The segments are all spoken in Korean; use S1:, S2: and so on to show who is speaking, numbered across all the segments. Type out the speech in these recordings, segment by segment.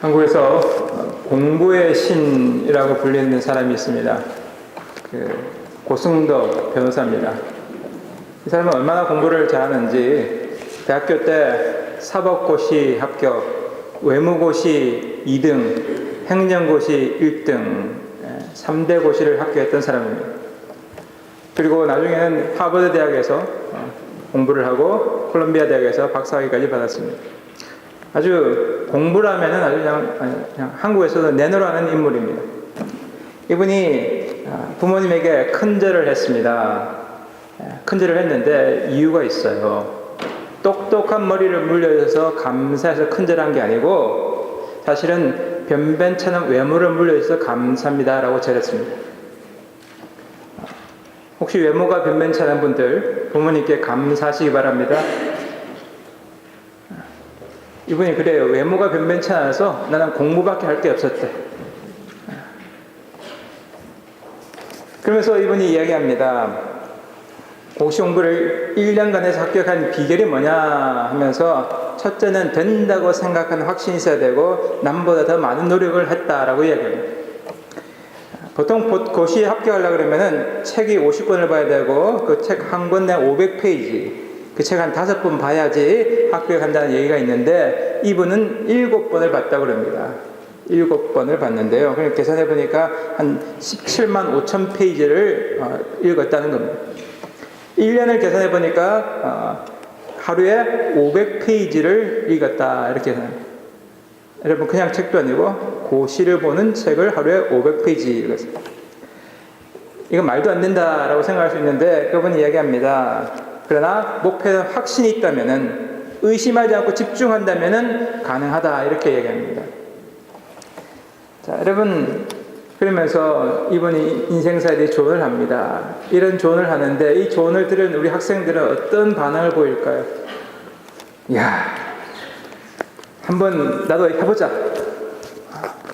S1: 한국에서 공부의 신이라고 불리는 사람이 있습니다. 고승덕 변호사입니다. 이 사람은 얼마나 공부를 잘하는지 대학교 때 사법고시 합격, 외무고시 2등, 행정고시 1등, 3대 고시를 합격했던 사람입니다. 그리고 나중에는 하버드 대학에서 공부를 하고 콜롬비아 대학에서 박사학위까지 받았습니다. 아주 공부라면은 아주 그냥 한국에서도 내노라는 인물입니다. 이분이 부모님에게 큰절을 했습니다. 큰절을 했는데 이유가 있어요. 똑똑한 머리를 물려줘서 감사해서 큰절한 게 아니고 사실은 변변찮은 외모를 물려줘서 감사합니다라고 절했습니다. 혹시 외모가 변변찮은 분들 부모님께 감사하시기 바랍니다. 이분이 그래요. 외모가 변변찮아서 나는 공부밖에 할 게 없었대. 그러면서 이분이 이야기합니다. 고시 공부를 1년간 해서 합격한 비결이 뭐냐 하면서 첫째는 된다고 생각하는 확신이 있어야 되고 남보다 더 많은 노력을 했다라고 이야기합니다. 보통 고시에 합격하려고 그러면은 책이 50권을 봐야 되고 그 책 한 권 내 500페이지 그 책 한 5번 봐야지 합격한다는 얘기가 있는데 이분은 7번을 봤다고 그럽니다. 7번을 봤는데요. 그럼 계산해 보니까 한 17만 5천 페이지를 읽었다는 겁니다. 1년을 계산해 보니까 하루에 500페이지를 읽었다 이렇게 계산합니다. 여러분 그냥 책도 아니고 고시를 보는 책을 하루에 500페이지 읽었어요. 이건 말도 안 된다라고 생각할 수 있는데 그분이 이야기합니다. 그러나 목표에 확신이 있다면은 의심하지 않고 집중한다면은 가능하다 이렇게 얘기합니다. 자, 여러분 그러면서 이분이 인생사에 대해 조언을 합니다. 이런 조언을 하는데 이 조언을 들은 우리 학생들은 어떤 반응을 보일까요? 이야, 한번 나도 해보자.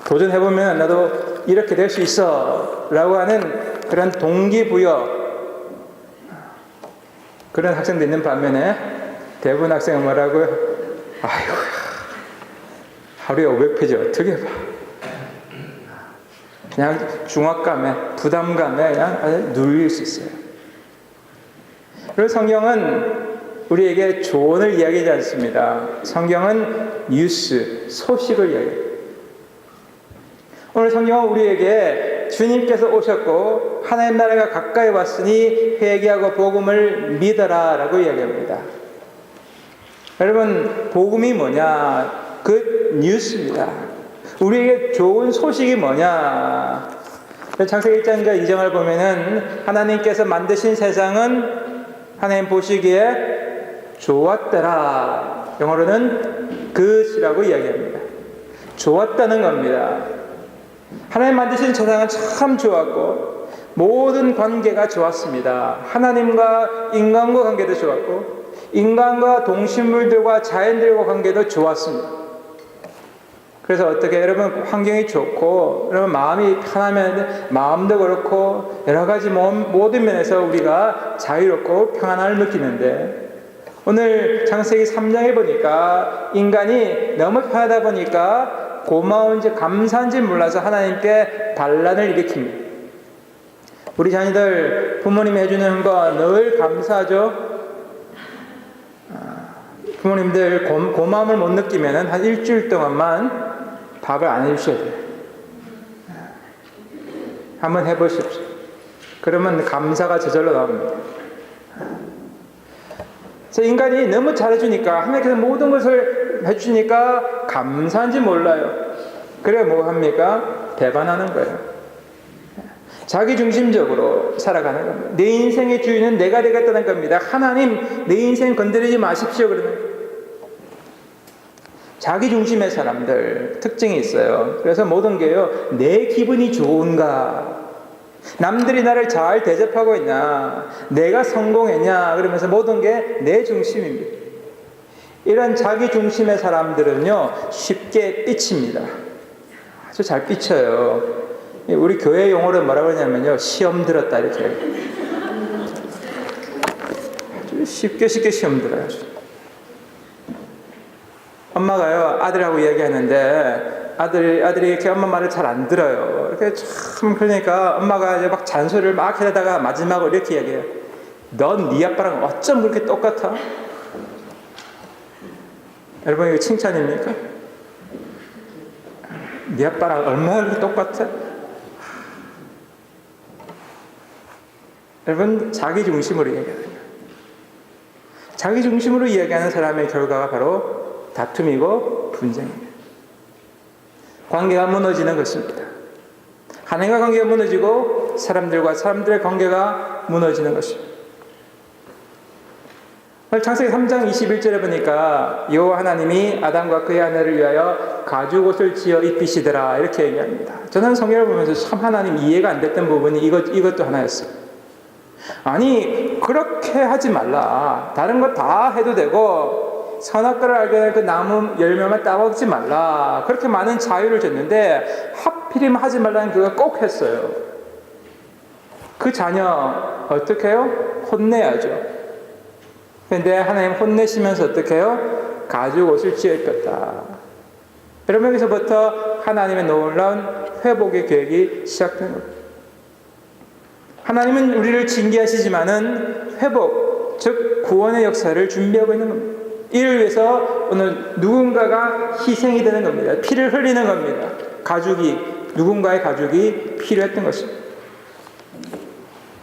S1: 도전해보면 나도 이렇게 될 수 있어 라고 하는 그런 동기부여 그런 학생도 있는 반면에 대부분 학생은 뭐라고요? 아이고 하루에 500페이지 어떻게 봐. 그냥 중압감에 부담감에 그냥 누릴 수 있어요. 그리고 성경은 우리에게 조언을 이야기하지 않습니다. 성경은 뉴스, 소식을 이야기해요. 오늘 성경은 우리에게 주님께서 오셨고 하나님 나라가 가까이 왔으니 회개하고 복음을 믿어라 라고 이야기합니다. 여러분 복음이 뭐냐? 그 뉴스입니다. 우리에게 좋은 소식이 뭐냐? 창세기 1장과 2장을 보면은 하나님께서 만드신 세상은 하나님 보시기에 좋았더라. 영어로는 good이라고 이야기합니다. 좋았다는 겁니다. 하나님 만드신 세상은 참 좋았고 모든 관계가 좋았습니다. 하나님과 인간과 관계도 좋았고 인간과 동식물들과 자연들과 관계도 좋았습니다. 그래서 어떻게 여러분 환경이 좋고 여러분 마음이 편하면 마음도 그렇고 여러 가지 모든 면에서 우리가 자유롭고 평안함을 느끼는데 오늘 창세기 3장에 보니까 인간이 너무 편하다 보니까 고마운지 감사한지 몰라서 하나님께 반란을 일으킵니다. 우리 자녀들 부모님이 해주는 거 늘 감사하죠. 부모님들 고마움을 못 느끼면 한 일주일 동안만 밥을 안 해주셔야 돼요. 한번 해보십시오. 그러면 감사가 저절로 나옵니다. 그래서 인간이 너무 잘해주니까 하나님께서 모든 것을 해주니까 감사한지 몰라요. 그래 뭐 합니까? 배반하는 거예요. 자기중심적으로 살아가는 겁니다. 내 인생의 주인은 내가 되겠다는 겁니다. 하나님 내 인생 건드리지 마십시오 그러는 거예요. 자기중심의 사람들 특징이 있어요. 그래서 모든 게요 내 기분이 좋은가, 남들이 나를 잘 대접하고 있냐, 내가 성공했냐 그러면서 모든 게 내 중심입니다. 이런 자기중심의 사람들은요 쉽게 삐칩니다. 아주 잘 삐쳐요. 우리 교회 용어로 뭐라고 하냐면요 시험 들었다 이렇게 아주 쉽게 시험 들어요. 엄마가요 아들하고 이야기하는데 아들이 이렇게 엄마 말을 잘 안 들어요. 이렇게 참 그러니까 엄마가 이제 막 잔소리를 막 하다가 마지막으로 이렇게 얘기해요. 넌 네 아빠랑 어쩜 그렇게 똑같아? 여러분 이거 칭찬입니까? 네 아빠랑 얼마나 그렇게 똑같아? 여러분 자기 중심으로 얘기하는 거예요. 자기 중심으로 이야기하는 사람의 결과가 바로 다툼이고 분쟁입니다. 관계가 무너지는 것입니다. 하나님과 관계가 무너지고 사람들과 사람들의 관계가 무너지는 것입니다. 오늘 창세기 3장 21절에 보니까 여호와 하나님이 아담과 그의 아내를 위하여 가죽옷을 지어 입히시더라 이렇게 얘기합니다. 저는 성경을 보면서 참 하나님 이해가 안 됐던 부분이 이것도 하나였어요. 아니 그렇게 하지 말라. 다른 거 다 해도 되고 선악과를 알게 될 그 나무 열매만 따먹지 말라. 그렇게 많은 자유를 줬는데 하필이면 하지 말라는 그가 꼭 했어요. 그 자녀 어떻게 해요? 혼내야죠. 그런데 하나님 혼내시면서 어떻게 해요? 가죽옷을 지어 입혔다. 여러분 여기서부터 하나님의 놀라운 회복의 계획이 시작된 겁니다. 하나님은 우리를 징계하시지만은 회복, 즉 구원의 역사를 준비하고 있는 겁니다. 이를 위해서 오늘 누군가가 희생이 되는 겁니다. 피를 흘리는 겁니다. 누군가의 가죽이 필요했던 것입니다.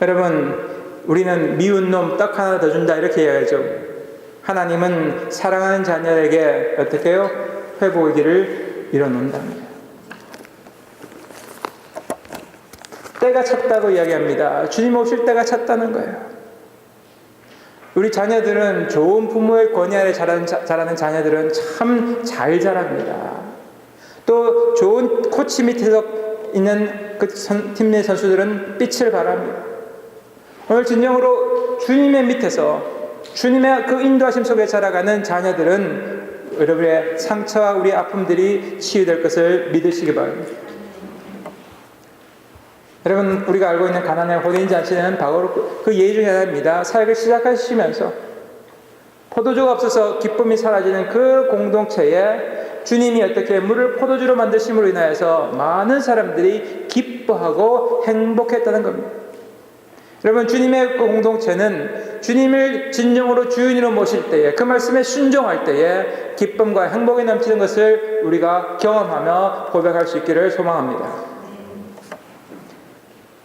S1: 여러분, 우리는 미운 놈 떡 하나 더 준다 이렇게 해야죠. 하나님은 사랑하는 자녀에게 어떻게 해요? 회복의 길을 열어놓는답니다. 때가 찼다고 이야기합니다. 주님 오실 때가 찼다는 거예요. 우리 자녀들은 좋은 부모의 권위 아래 자라는 자녀들은 참 잘 자랍니다. 또 좋은 코치 밑에서 있는 그 팀 내 선수들은 빛을 발합니다. 오늘 진정으로 주님의 밑에서 주님의 그 인도하심 속에 자라가는 자녀들은 여러분의 상처와 우리 아픔들이 치유될 것을 믿으시기 바랍니다. 여러분 우리가 알고 있는 가나안의 혼인 잔치는 바로 그 예의 중에 하나입니다. 사역을 시작하시면서 포도주가 없어서 기쁨이 사라지는 그 공동체에 주님이 어떻게 물을 포도주로 만드심으로 인하여서 많은 사람들이 기뻐하고 행복했다는 겁니다. 여러분 주님의 공동체는 주님을 진정으로 주인으로 모실 때에 그 말씀에 순종할 때에 기쁨과 행복이 넘치는 것을 우리가 경험하며 고백할 수 있기를 소망합니다.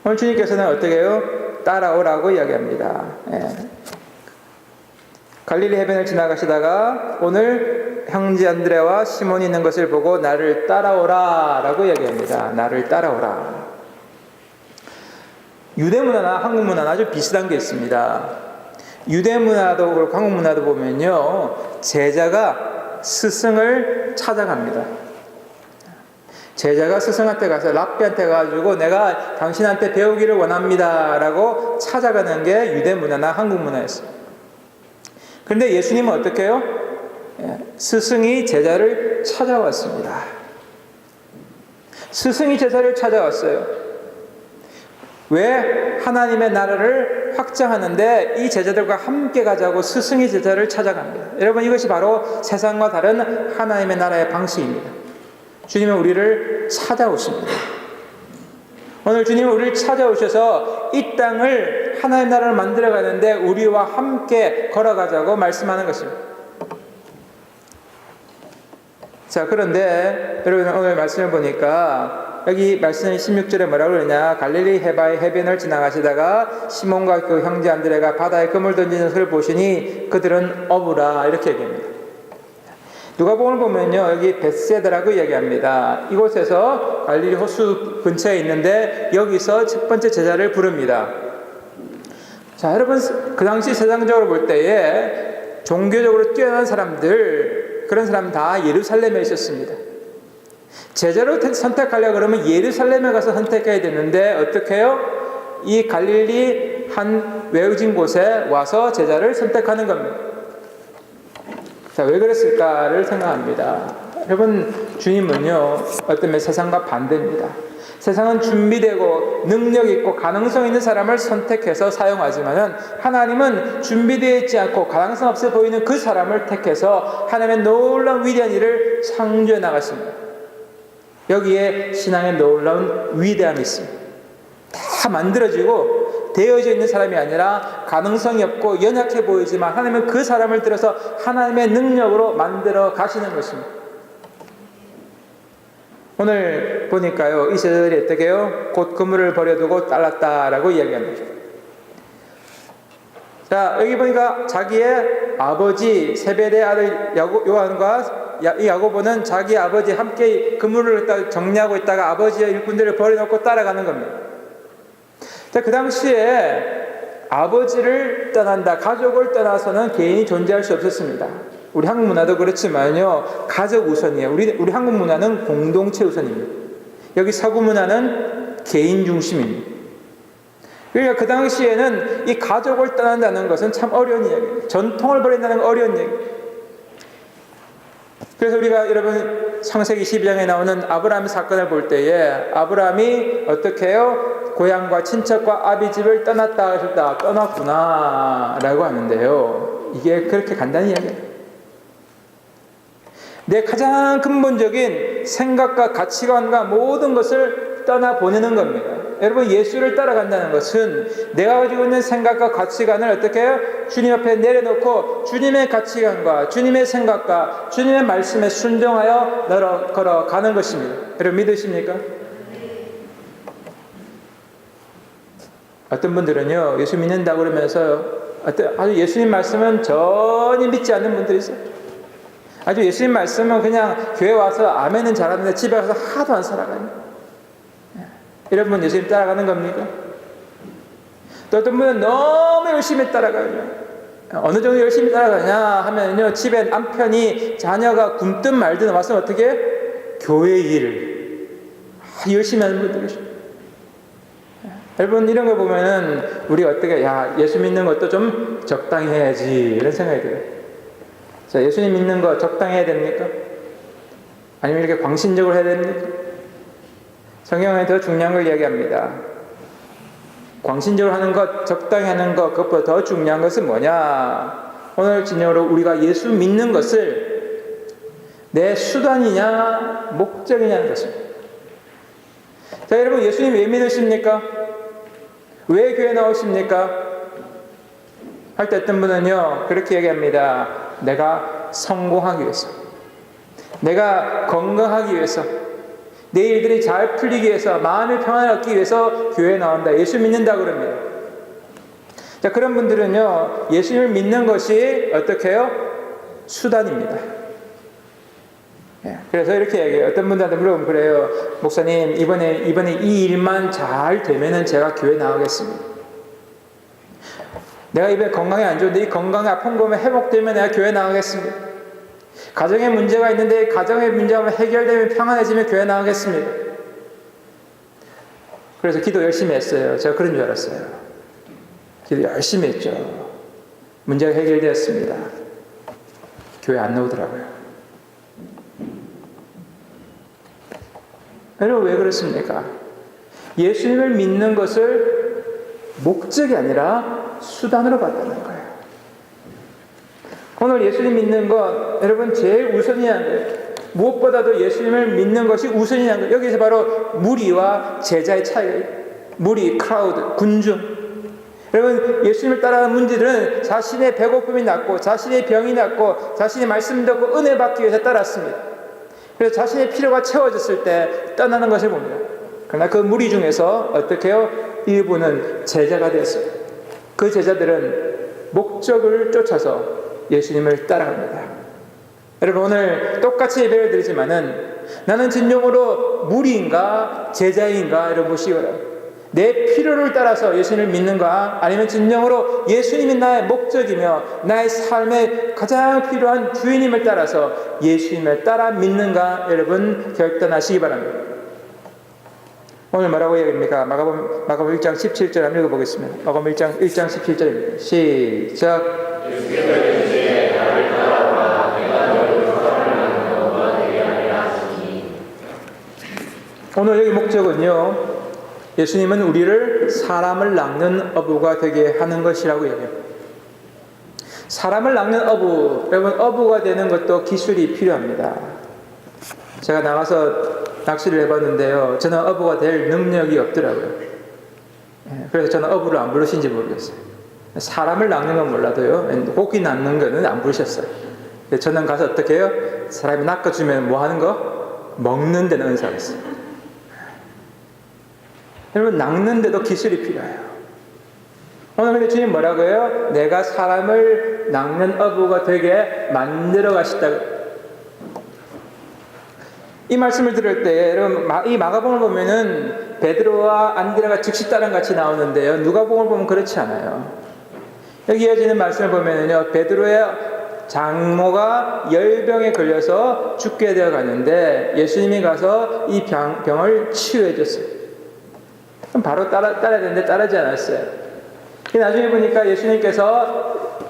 S1: 오늘 주님께서는 어떻게 해요? 따라오라고 이야기합니다. 갈릴리 해변을 지나가시다가 오늘 형제 안드레와 시몬이 있는 것을 보고 나를 따라오라 라고 이야기합니다. 나를 따라오라. 유대 문화나 한국 문화는 아주 비슷한 게 있습니다. 유대 문화도 그렇고 한국 문화도 보면요, 제자가 스승을 찾아갑니다. 제자가 스승한테 가서 랍비한테 가가지고 내가 당신한테 배우기를 원합니다 라고 찾아가는 게 유대 문화나 한국 문화였어요. 그런데 예수님은 어떻게 해요? 스승이 제자를 찾아왔습니다. 스승이 제자를 찾아왔어요. 왜? 하나님의 나라를 확장하는데 이 제자들과 함께 가자고 스승이 제자를 찾아갑니다. 여러분 이것이 바로 세상과 다른 하나님의 나라의 방식입니다. 주님은 우리를 찾아오십니다. 오늘 주님은 우리를 찾아오셔서 이 땅을 하나님의 나라를 만들어가는데 우리와 함께 걸어가자고 말씀하는 것입니다. 자, 그런데 여러분 오늘 말씀을 보니까 여기 말씀 16절에 뭐라고 그러냐, 갈릴리 해바의 해변을 지나가시다가 시몬과 그 형제 안드레가 바다에 그물 던지는 것을 보시니 그들은 어부라 이렇게 얘기합니다. 누가복음을 보면요 여기 벳세다라고 이야기합니다. 이곳에서 갈릴리 호수 근처에 있는데 여기서 첫 번째 제자를 부릅니다. 자, 여러분 그 당시 세상적으로 볼 때에 종교적으로 뛰어난 사람들, 그런 사람 다 예루살렘에 있었습니다. 제자로 선택하려고 그러면 예루살렘에 가서 선택해야 되는데 어떻게 해요? 이 갈릴리 한 외진 곳에 와서 제자를 선택하는 겁니다. 자, 왜 그랬을까를 생각합니다. 여러분 주님은요 어떤 면에 세상과 반대입니다. 세상은 준비되고 능력 있고 가능성 있는 사람을 선택해서 사용하지만은 하나님은 준비되어 있지 않고 가능성 없어 보이는 그 사람을 택해서 하나님의 놀라운 위대한 일을 창조해 나가십니다. 여기에 신앙의 놀라운 위대함이 있습니다. 다 만들어지고 되어져 있는 사람이 아니라 가능성이 없고 연약해 보이지만 하나님은 그 사람을 들어서 하나님의 능력으로 만들어 가시는 것입니다. 오늘 보니까요, 이 제자들이 어떻게 해요? 곧 그물을 버려두고 따랐다라고 이야기합니다. 자, 여기 보니까 자기의 아버지 세베대 아들 요한과 이 야고보는 자기 아버지 함께 그물을 정리하고 있다가 아버지의 일꾼들을 버려놓고 따라가는 겁니다. 자, 그 당시에 아버지를 떠난다, 가족을 떠나서는 개인이 존재할 수 없었습니다. 우리 한국 문화도 그렇지만요, 가족 우선이에요. 우리 한국 문화는 공동체 우선입니다. 여기 서구 문화는 개인 중심입니다. 그러니까 그 당시에는 이 가족을 떠난다는 것은 참 어려운 이야기예요. 전통을 버린다는 건 어려운 얘기예요. 그래서 우리가 여러분 창세기 12장에 나오는 아브라함 사건을 볼 때에 아브라함이 어떻게 해요? 고향과 친척과 아비 집을 떠났다 하셨다. 떠났구나 라고 하는데요, 이게 그렇게 간단히 이야기해요. 내 가장 근본적인 생각과 가치관과 모든 것을 떠나보내는 겁니다. 여러분, 예수를 따라간다는 것은 내가 가지고 있는 생각과 가치관을 어떻게 해요? 주님 앞에 내려놓고 주님의 가치관과 주님의 생각과 주님의 말씀에 순종하여 걸어가는 것입니다. 여러분, 믿으십니까? 어떤 분들은요, 예수 믿는다고 그러면서 아주 예수님 말씀은 전혀 믿지 않는 분들이 있어요. 아주 예수님 말씀은 그냥 교회 와서 아멘은 잘하는데 집에 가서 하도 안 살아가요. 여러분, 예수님 따라가는 겁니까? 또 어떤 분은 너무 열심히 따라가요. 어느 정도 열심히 따라가냐 하면요, 집에 남편이 자녀가 굶든 말든 와서 어떻게 해요? 교회 일을 열심히 하는 분들이 있어요. 여러분, 이런 거 보면은 우리가 어떻게, 예수 믿는 것도 좀 적당히 해야지 이런 생각이 들어요. 자, 예수님 믿는 거 적당히 해야 됩니까? 아니면 이렇게 광신적으로 해야 됩니까? 성경에 더 중요한 걸 이야기합니다. 광신적으로 하는 것, 적당히 하는 것, 그것보다 더 중요한 것은 뭐냐? 오늘 진영으로 우리가 예수 믿는 것을 내 수단이냐 목적이냐는 것입니다. 자, 여러분, 예수님 왜 믿으십니까? 왜 교회 나오십니까? 할 때 어떤 분은요, 그렇게 얘기합니다. 내가 성공하기 위해서, 내가 건강하기 위해서, 내 일들이 잘 풀리기 위해서, 마음의 평안을 얻기 위해서 교회에 나온다, 예수 믿는다 그럽니다. 자, 그런 분들은요, 예수님을 믿는 것이 어떻게 해요? 수단입니다. 그래서 이렇게 얘기해요. 어떤 분들한테 물어보면 그래요. 목사님, 이번에 이 일만 잘 되면은 제가 교회 나가겠습니다. 내가 이번에 건강이 안 좋은데 이 건강이 아픈 거면 회복되면 내가 교회 나가겠습니다. 가정에 문제가 있는데 가정의 문제가 해결되면 평안해지면 교회 나가겠습니다. 그래서 기도 열심히 했어요. 제가 그런 줄 알았어요. 기도 열심히 했죠. 문제가 해결되었습니다. 교회 안 나오더라고요. 여러분, 왜 그렇습니까? 예수님을 믿는 것을 목적이 아니라 수단으로 봤다는 거예요. 오늘 예수님 믿는 것, 여러분, 제일 우선이라는 거예요. 무엇보다도 예수님을 믿는 것이 우선이라는 거예요. 여기서 바로 무리와 제자의 차이예요. 무리, 크라우드, 군중. 여러분, 예수님을 따라가는 문제들은 자신의 배고픔이 낫고 자신의 병이 낫고 자신의 말씀 듣고 은혜 받기 위해서 따랐습니다. 그래서 자신의 필요가 채워졌을 때 떠나는 것을 봅니다. 그러나 그 무리 중에서 어떻게 해요? 일부는 제자가 되었습니다. 그 제자들은 목적을 쫓아서 예수님을 따라갑니다. 여러분, 오늘 똑같이 예배를 드리지만은 나는 진정으로 무리인가 제자인가 여러분 보시거라. 내 필요를 따라서 예수님을 믿는가, 아니면 진정으로 예수님이 나의 목적이며 나의 삶에 가장 필요한 주인님을 따라서 예수님을 따라 믿는가, 여러분 결단하시기 바랍니다. 오늘 뭐라고 얘기합니까? 마가복음 1장 17절 한번 읽어보겠습니다. 마가복음 1장 17절입니다. 시작. 오늘 여기 목적은요, 예수님은 우리를 사람을 낚는 어부가 되게 하는 것이라고 얘기합니다. 사람을 낚는 어부, 여러분, 어부가 되는 것도 기술이 필요합니다. 제가 나가서 낚시를 해봤는데요. 저는 어부가 될 능력이 없더라고요. 그래서 저는 어부를 안 부르신지 모르겠어요. 사람을 낚는 건 몰라도요. 고기 낚는 거는 안 부르셨어요. 저는 가서 어떻게 해요? 사람이 낚아주면 뭐 하는 거? 먹는 데는 은사가 있어요. 여러분, 낚는데도 기술이 필요해요. 오늘 근데 주님 뭐라고 해요? 내가 사람을 낚는 어부가 되게 만들어 가시다고. 이 말씀을 들을 때 여러분, 이 마가복음을 보면은 베드로와 안드레가 즉시 따랑 같이 나오는데요. 누가복음을 보면 그렇지 않아요. 여기 이어지는 말씀을 보면은요, 베드로의 장모가 열병에 걸려서 죽게 되어 가는데 예수님이 가서 이 병을 치유해 줬어요. 그럼 바로 따라야 되는데 따르지 않았어요. 나중에 보니까 예수님께서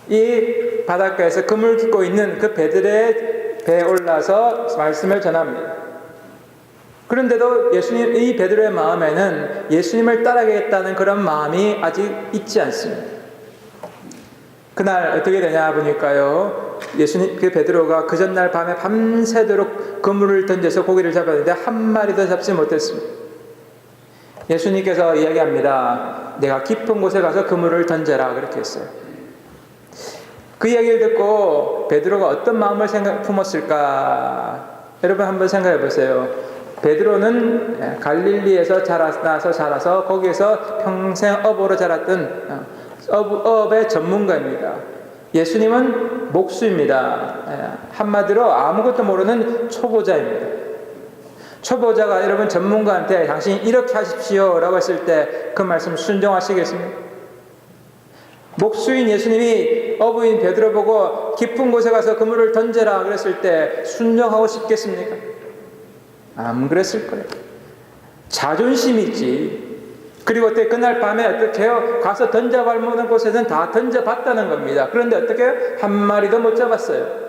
S1: 이 바닷가에서 그물 깃고 있는 그 베드로의 배에 올라서 말씀을 전합니다. 그런데도 이 베드로의 마음에는 예수님을 따라가겠다는 그런 마음이 아직 있지 않습니다. 그날 어떻게 되냐 보니까요, 그 베드로가 그 전날 밤에 밤새도록 그물을 던져서 고기를 잡았는데 한 마리도 잡지 못했습니다. 예수님께서 이야기합니다. 내가 깊은 곳에 가서 그물을 던져라, 그렇게 했어요. 그 이야기를 듣고 베드로가 어떤 마음을 품었을까? 여러분 한번 생각해 보세요. 베드로는 갈릴리에서 자라서 거기에서 평생 어부로 자랐던 어업의 전문가입니다. 예수님은 목수입니다. 한마디로 아무것도 모르는 초보자입니다. 초보자가 여러분 전문가한테 당신이 이렇게 하십시오 라고 했을 때 그 말씀 순종하시겠습니까? 목수인 예수님이 어부인 베드로 보고 깊은 곳에 가서 그물을 던져라 그랬을 때 순종하고 싶겠습니까? 안 그랬을 거예요. 자존심이 있지. 그리고 그날 밤에 어떻게 해요? 가서 던져볼 만한 곳에는 다 던져봤다는 겁니다. 그런데 어떻게 해요? 한 마리도 못 잡았어요.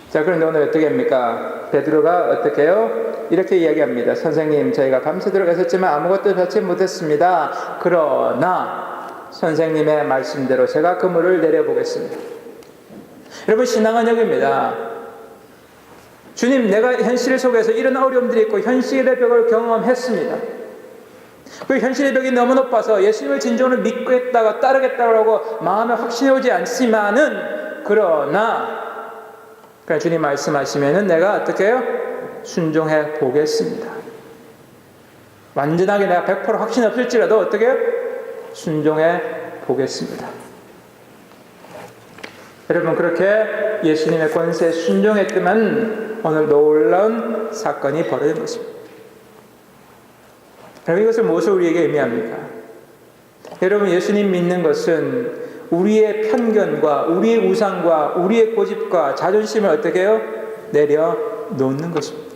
S1: 자, 그런데 오늘 어떻게 합니까? 베드로가 어떻게 해요? 이렇게 이야기합니다. 선생님, 저희가 밤새도록 애썼지만 아무것도 받지 못했습니다. 그러나 선생님의 말씀대로 제가 그물을 내려보겠습니다. 여러분, 신앙은 여기입니다. 주님, 내가 현실 속에서 이런 어려움들이 있고 현실의 벽을 경험했습니다. 그 현실의 벽이 너무 높아서 예수님을 진정으로 믿겠다고 따르겠다고 마음에 확신이 오지 않지만은 그러나 주님 말씀하시면은 내가 어떻게 해요? 순종해 보겠습니다. 완전하게 내가 100% 확신 없을지라도 어떻게 해요? 순종해 보겠습니다. 여러분, 그렇게 예수님의 권세에 순종했지만 오늘 놀라운 사건이 벌어진 것입니다. 여러분, 이것을 무엇을 우리에게 의미합니까? 여러분, 예수님 믿는 것은 우리의 편견과 우리의 우상과 우리의 고집과 자존심을 어떻게 해요? 내려놓는 것입니다.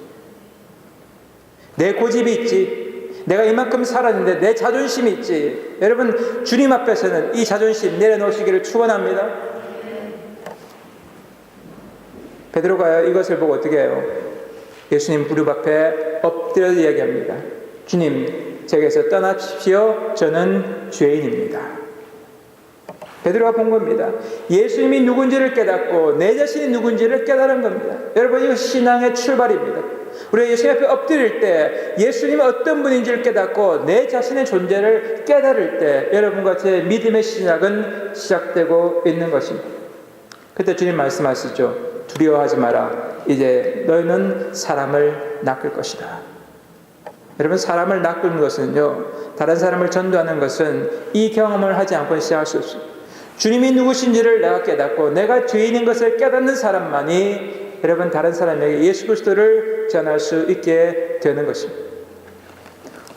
S1: 내 고집이 있지. 내가 이만큼 살았는데 내 자존심이 있지. 여러분, 주님 앞에서는 이 자존심 내려놓으시기를 축원합니다. 베드로가 이것을 보고 어떻게 해요? 예수님 무릎 앞에 엎드려 이야기합니다. 주님, 제게서 떠나십시오. 저는 죄인입니다. 베드로가 본 겁니다. 예수님이 누군지를 깨닫고 내 자신이 누군지를 깨달은 겁니다. 여러분, 이거 신앙의 출발입니다. 우리가 예수님 앞에 엎드릴 때 예수님은 어떤 분인지를 깨닫고 내 자신의 존재를 깨달을 때 여러분과 제 믿음의 시작은 시작되고 있는 것입니다. 그때 주님 말씀하시죠. 두려워하지 마라. 이제 너희는 사람을 낚을 것이다. 여러분, 사람을 낚는 것은요, 다른 사람을 전도하는 것은 이 경험을 하지 않고는 시작할 수 없습니다. 주님이 누구신지를 내가 깨닫고 내가 죄인인 것을 깨닫는 사람만이 여러분 다른 사람에게 예수 그리스도를 전할 수 있게 되는 것입니다.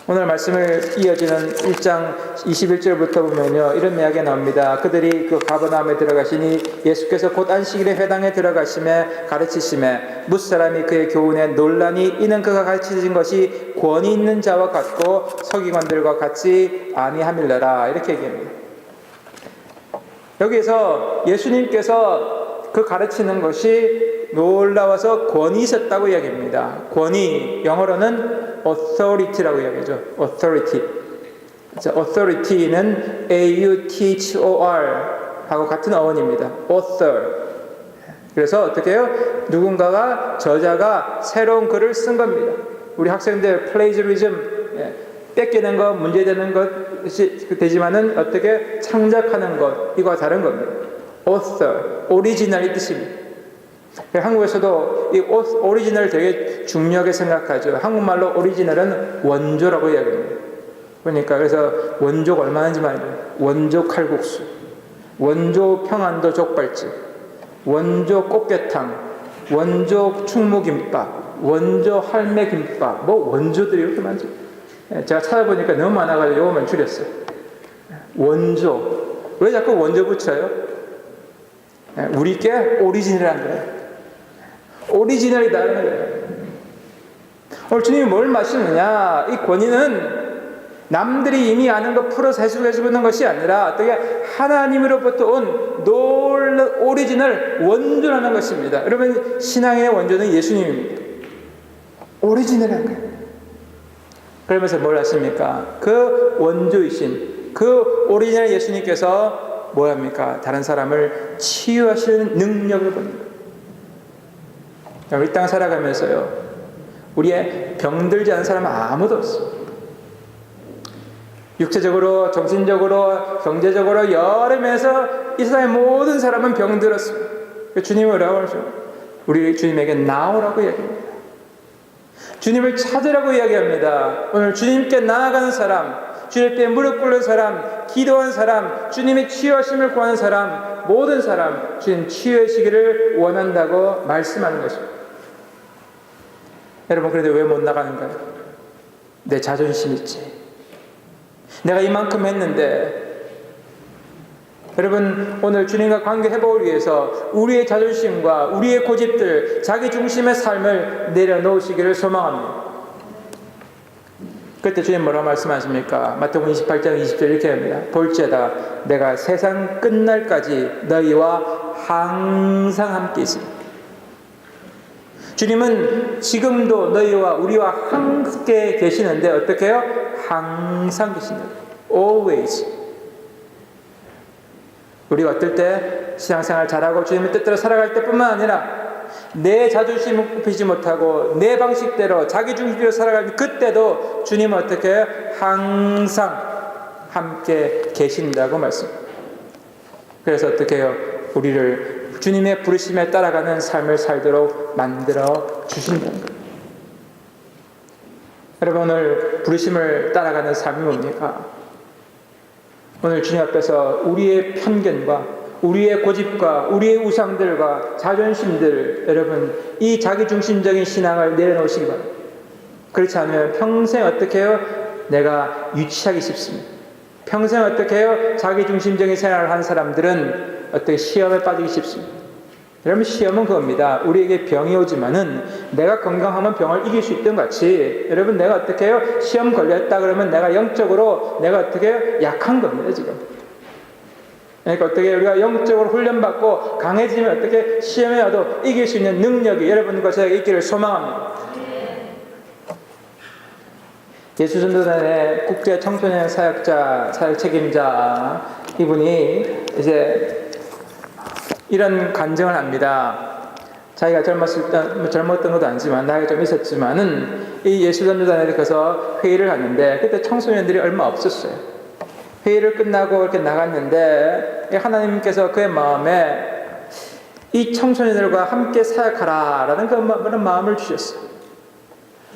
S1: 오늘 말씀을 이어지는 1장 21절부터 보면요, 이런 이야기가 나옵니다. 그들이 그 가버나움에 들어가시니 예수께서 곧 안식일에 회당에 들어가심에 가르치심에 뭇사람이 그의 교훈에 논란이 이는 그가 가르치신 것이 권위 있는 자와 같고 서기관들과 같이 아니함일러라, 이렇게 얘기합니다. 여기에서 예수님께서 그 가르치는 것이 놀라워서 권위 있었다고 이야기합니다. 권위, 영어로는 authority라고 이야기하죠. authority. authority는 A-U-T-H-O-R 하고 같은 어원입니다. author. 그래서 어떻게 해요? 누군가가 저자가 새로운 글을 쓴 겁니다. 우리 학생들 플레이저리즘 뺏기는 것, 문제되는 것이 되지만은 어떻게 창작하는 것, 이거와 다른 겁니다. author, 오리지널 이 뜻입니다. 한국에서도 이 오리지널 되게 중요하게 생각하죠. 한국말로 오리지널은 원조라고 이야기합니다. 그러니까 그래서 원조가 얼마인지 말이죠. 원조 칼국수, 원조 평안도 족발집, 원조 꽃게탕, 원조 충무김밥, 원조 할매김밥, 뭐 원조들이 이렇게 많죠. 제가 찾아보니까 너무 많아가지고 요거만 줄였어요. 원조. 왜 자꾸 원조 붙여요? 우리 게 오리지널한 거예요. 오리지널이다는 거예요. 오늘 주님이 뭘 말씀하느냐? 이 권위는 남들이 이미 아는 거 풀어서 해석해 주는 것이 아니라 어떻게 하나님으로부터 온 놀라운 오리지널 원조라는 것입니다. 여러분, 신앙의 원조는 예수님입니다. 오리지널한 거예요. 그러면서 뭘 하십니까? 그 원조이신 그 오리지널 예수님께서 뭐 합니까? 다른 사람을 치유하시는 능력을 봅니다. 우리 땅 살아가면서요, 우리의 병들지 않은 사람은 아무도 없어요. 육체적으로, 정신적으로, 경제적으로 여러 면에서 이 세상의 모든 사람은 병들었습니다. 주님은 뭐라고 하죠? 우리 주님에게 나오라고 이야기합니다. 주님을 찾으라고 이야기합니다. 오늘 주님께 나아가는 사람, 주님께 무릎 꿇는 사람, 기도한 사람, 주님의 치유하심을 구하는 사람, 모든 사람 주님 치유하시기를 원한다고 말씀하는 것입니다. 여러분, 그런데 왜 못 나가는가요? 내 자존심 있지. 내가 이만큼 했는데. 여러분, 오늘 주님과 관계 회복을 위해서 우리의 자존심과 우리의 고집들, 자기 중심의 삶을 내려놓으시기를 소망합니다. 그때 주님 뭐라고 말씀하십니까? 마태복음 28장 20절 이렇게 합니다. 볼지어다 내가 세상 끝날까지 너희와 항상 함께 있습니다. 주님은 지금도 너희와 우리와 함께 계시는데 어떻게 해요? 항상 계신다. Always. 우리가 어떨 때 신앙생활 잘하고 주님의 뜻대로 살아갈 때뿐만 아니라 내 자존심을 굽히지 못하고 내 방식대로 자기 중심대로 살아갈 때 그때도 주님은 어떻게 해요? 항상 함께 계신다고 말씀합니다. 그래서 어떻게 해요? 우리를 주님의 부르심에 따라가는 삶을 살도록 만들어 주신다는 거예요. 여러분, 오늘 부르심을 따라가는 삶이 뭡니까? 오늘 주님 앞에서 우리의 편견과 우리의 고집과 우리의 우상들과 자존심들, 여러분, 이 자기중심적인 신앙을 내려놓으시기 바랍니다. 그렇지 않으면 평생 어떻게 해요? 내가 유치하기 쉽습니다. 평생 어떻게 해요? 자기중심적인 생활을 한 사람들은 어떻게 시험에 빠지기 쉽습니다. 여러분, 시험은 그겁니다. 우리에게 병이 오지만은 내가 건강하면 병을 이길 수 있던 같이, 여러분, 내가 어떻게 해요? 시험 걸렸다 그러면 내가 영적으로 내가 어떻게 해요? 약한 겁니다, 지금. 그러니까 어떻게 우리가 영적으로 훈련받고 강해지면 어떻게 시험에 와도 이길 수 있는 능력이 여러분과 저에게 있기를 소망합니다. 예수전도단의 국제 청소년 사역자, 사역 책임자 이분이 이제 이런 간증을 합니다. 자기가 젊었던 것도 아니지만 나이가 좀 있었지만은 이 예수전도단에 가서 회의를 하는데 그때 청소년들이 얼마 없었어요. 회의를 끝나고 이렇게 나갔는데 하나님께서 그의 마음에 이 청소년들과 함께 사역하라라는 그런 마음을 주셨어요.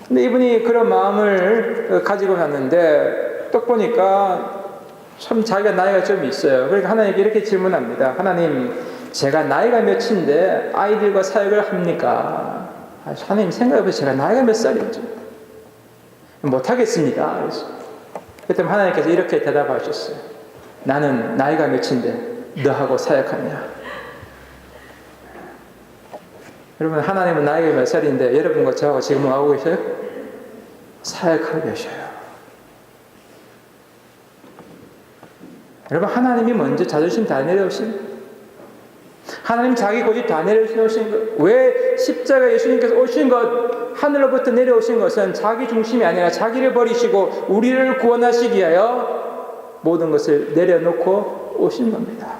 S1: 근데 이분이 그런 마음을 가지고 갔는데 또 보니까 참 자기가 나이가 좀 있어요. 그러니까 하나님께 이렇게 질문합니다. 하나님, 제가 나이가 몇인데 아이들과 사역을 합니까? 하나님, 생각해보세요. 제가 나이가 몇 살이죠? 못하겠습니다. 그래서 그때 하나님께서 이렇게 대답하셨어요. 나는 나이가 몇인데 너하고 사역하냐? 여러분, 하나님은 나이가 몇 살인데 여러분과 저하고 지금 뭐 하고 계셔요? 사역하고 계셔요. 여러분, 하나님이 먼저 자존심 다 내려오신, 하나님 자기 고집 다 내려오신 것, 왜 십자가 예수님께서 오신 것, 하늘로부터 내려오신 것은 자기 중심이 아니라 자기를 버리시고 우리를 구원하시기 위하여 모든 것을 내려놓고 오신 겁니다.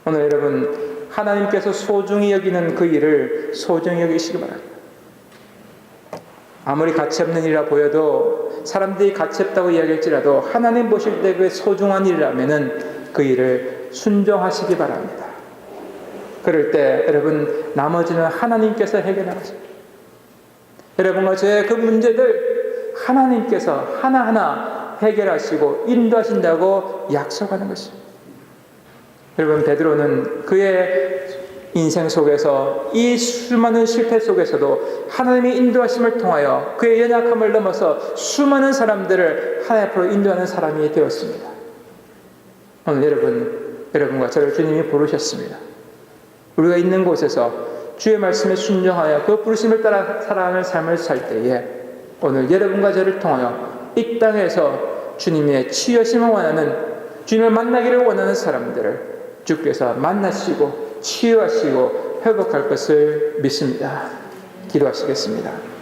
S1: 오늘 여러분 하나님께서 소중히 여기는 그 일을 소중히 여기시기 바랍니다. 아무리 가치 없는 일이라 보여도 사람들이 가치 없다고 이야기할지라도 하나님 보실 때 그 소중한 일이라면 그 일을 순종하시기 바랍니다. 그럴 때 여러분 나머지는 하나님께서 해결하십니다. 여러분과 저의 그 문제들 하나님께서 하나하나 해결하시고 인도하신다고 약속하는 것입니다. 여러분 베드로는 그의 인생 속에서 이 수많은 실패 속에서도 하나님의 인도하심을 통하여 그의 연약함을 넘어서 수많은 사람들을 하나님 앞으로 인도하는 사람이 되었습니다. 오늘 여러분과 저를 주님이 부르셨습니다. 우리가 있는 곳에서 주의 말씀에 순종하여 그 부르심을 따라 살아가는 삶을 살 때에 오늘 여러분과 저를 통하여 이 땅에서 주님의 치유하심을 원하는, 주님을 만나기를 원하는 사람들을 주께서 만나시고 치유하시고 회복할 것을 믿습니다. 기도하시겠습니다.